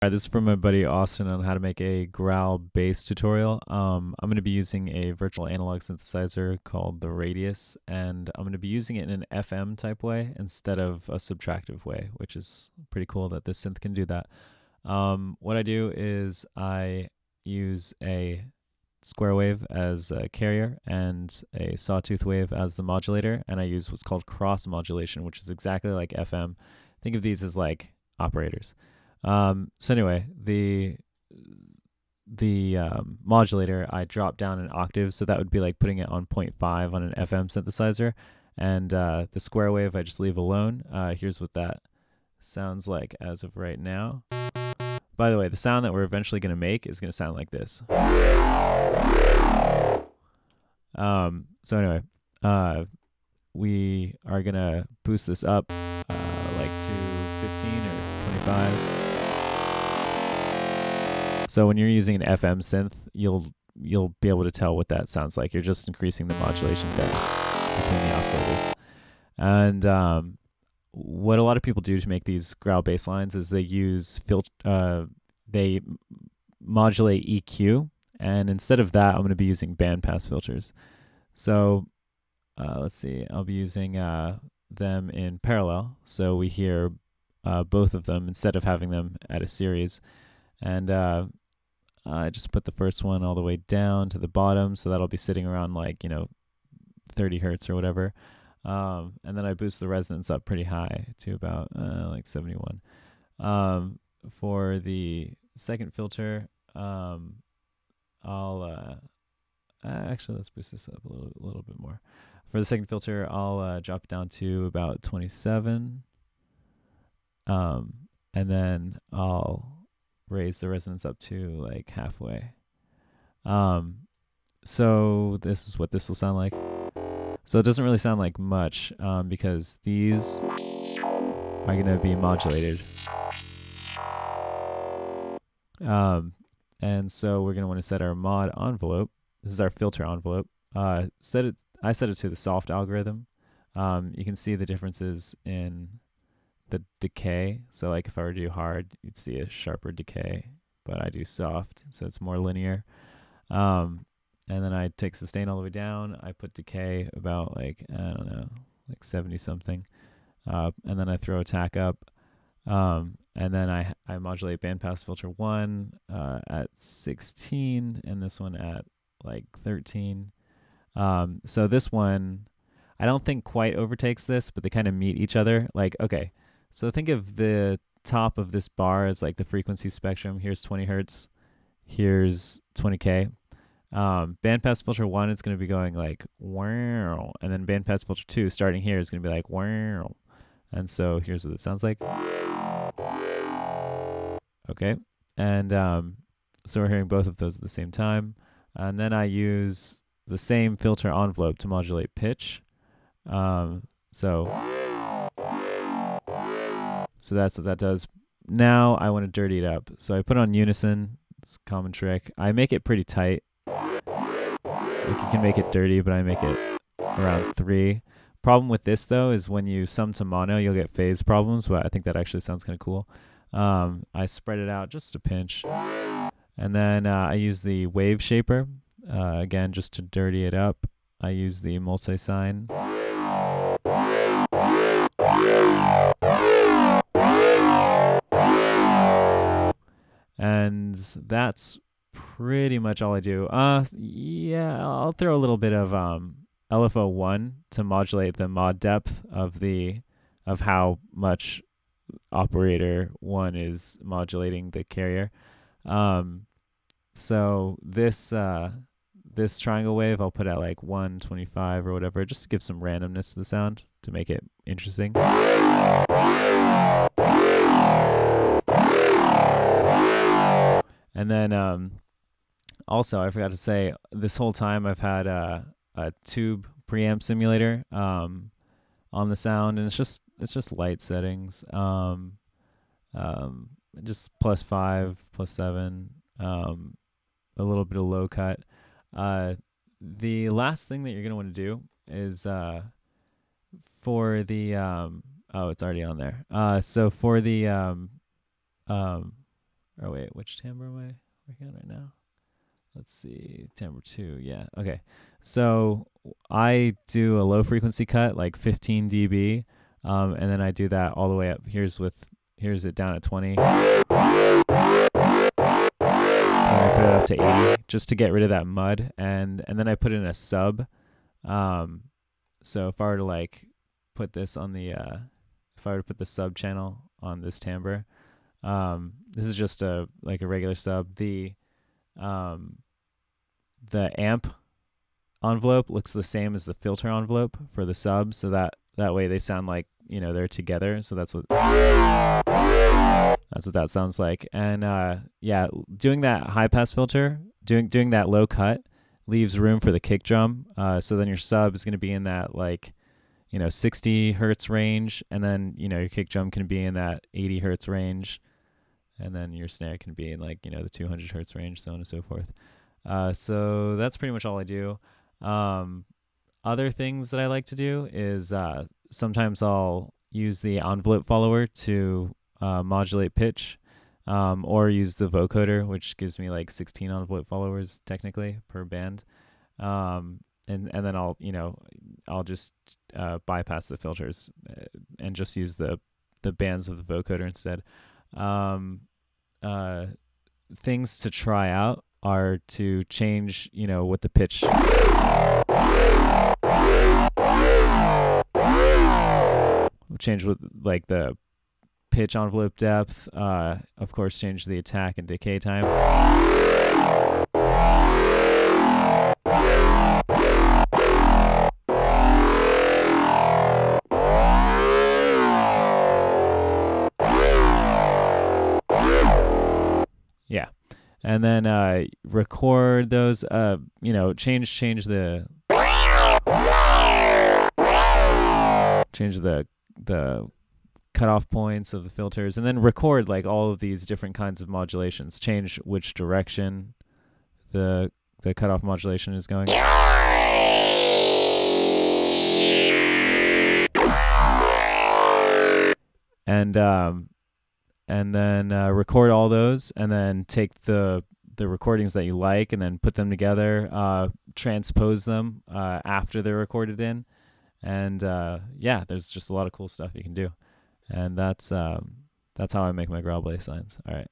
All right, this is from my buddy Austin on how to make a Growl bass tutorial. I'm going to be using a virtual analog synthesizer called the RADIAS, and I'm going to be using it in an FM type way instead of a subtractive way, which is pretty cool that this synth can do that. What I do is I use a square wave as a carrier and a sawtooth wave as the modulator, and I use what's called cross modulation, which is exactly like FM. Think of these as like operators. So anyway, the modulator I drop down an octave, so that would be like putting it on 0.5 on an FM synthesizer, and the square wave I just leave alone. Here's what that sounds like as of right now. By the way, the sound that we're eventually going to make is going to sound like this. So anyway, we are going to boost this up like to 15 or 25. So when you're using an FM synth, you'll be able to tell what that sounds like. You're just increasing the modulation down between the oscillators. And what a lot of people do to make these growl bass lines is they use they modulate EQ, and instead of that, I'm going to be using bandpass filters. So let's see, I'll be using them in parallel, so we hear both of them instead of having them at a series. And I just put the first one all the way down to the bottom, so that'll be sitting around like 30 hertz or whatever. And then I boost the resonance up pretty high to about like 71. For the second filter, I'll actually let's boost this up a little bit more. For the second filter, I'll drop it down to about 27, and then I'll raise the resonance up to like halfway. So this is what this will sound like. So it doesn't really sound like much because these are going to be modulated. And so we're going to want to set our mod envelope. This is our filter envelope. I set it to the soft algorithm. You can see the differences in the decay. So like if I were to do hard, you'd see a sharper decay, but I do soft, so it's more linear. And then I take sustain all the way down. I put decay about like, I don't know, like 70 something. And then I throw attack up. And then I modulate bandpass filter 1 at 16 and this one at like 13. So this one, I don't think quite overtakes this, but they kind of meet each other. Like, okay, so think of the top of this bar as like the frequency spectrum. Here's 20 hertz. Here's 20K. Bandpass filter 1 is going to be going like wow, and then bandpass filter 2 starting here is going to be like wow. And so here's what it sounds like. Okay, and so we're hearing both of those at the same time. And then I use the same filter envelope to modulate pitch. So that's what that does. Now I want to dirty it up. So I put on unison. It's a common trick. I make it pretty tight. Like you can make it dirty, but I make it around 3. Problem with this though is when you sum to mono, you'll get phase problems, but I think that actually sounds kind of cool. I spread it out just a pinch. And then I use the wave shaper. Again, just to dirty it up. I use the multi-sign. And that's pretty much all I do. Yeah, I'll throw a little bit of LFO1 to modulate the mod depth of how much operator 1 is modulating the carrier. So this triangle wave I'll put at like 125 or whatever, just to give some randomness to the sound to make it interesting. And then also I forgot to say, this whole time I've had a tube preamp simulator on the sound, and it's just light settings. Just +5, +7, a little bit of low cut. The last thing that you're gonna want to do is for the oh, it's already on there. So for the Or wait, which timbre am I working on right now? Let's see, timbre 2. Yeah, okay. So I do a low frequency cut, like 15 dB, and then I do that all the way up. Here's it down at 20. And I put it up to 80 just to get rid of that mud, and then I put in a sub. So if I were to like put this on the if I were to put the sub channel on this timbre, this is just a regular sub. The amp envelope looks the same as the filter envelope for the sub, so that way they sound like, you know, they're together. So that's what that sounds like. And yeah, doing that high pass filter, doing that low cut leaves room for the kick drum. So then your sub is going to be in that 60 hertz range, and then your kick drum can be in that 80 hertz range, and then your snare can be in the 200 hertz range, so on and so forth. So that's pretty much all I do. Other things that I like to do is sometimes I'll use the envelope follower to modulate pitch, or use the vocoder, which gives me 16 envelope followers technically per band. And then I'll just bypass the filters and just use the bands of the vocoder instead. Things to try out are to change, what the pitch. Change with the pitch envelope depth. Of course, change the attack and decay time. Yeah. And then record those, change the cutoff points of the filters, and then record all of these different kinds of modulations. Change which direction the cutoff modulation is going. And then record all those, and then take the recordings that you like, and then put them together, transpose them after they're recorded in, and yeah, there's just a lot of cool stuff you can do, and that's how I make my growl bass lines. All right.